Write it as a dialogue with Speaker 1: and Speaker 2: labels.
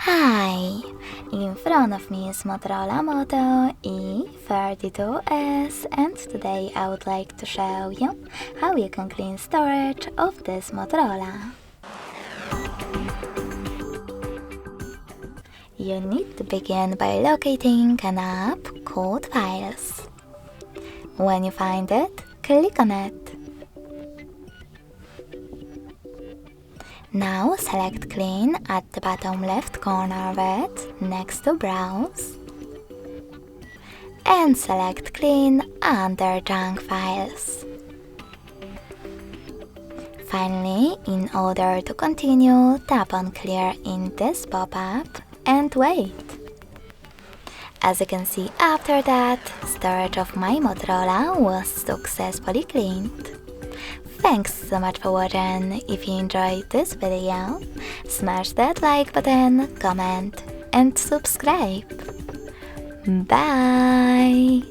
Speaker 1: Hi! In front of me is Motorola Moto E32s, and today I would like to show you how you can clean storage of this Motorola. You need to begin by locating an app called Files. When you find it, click on it. Now select Clean at the bottom left corner of it, next to Browse, and select Clean under Junk Files. Finally, in order to continue, tap on Clear in this pop-up and wait. As you can see, after that, storage of my Motorola was successfully cleaned. Thanks so much for watching. If you enjoyed this video, smash that like button, comment and subscribe. Bye!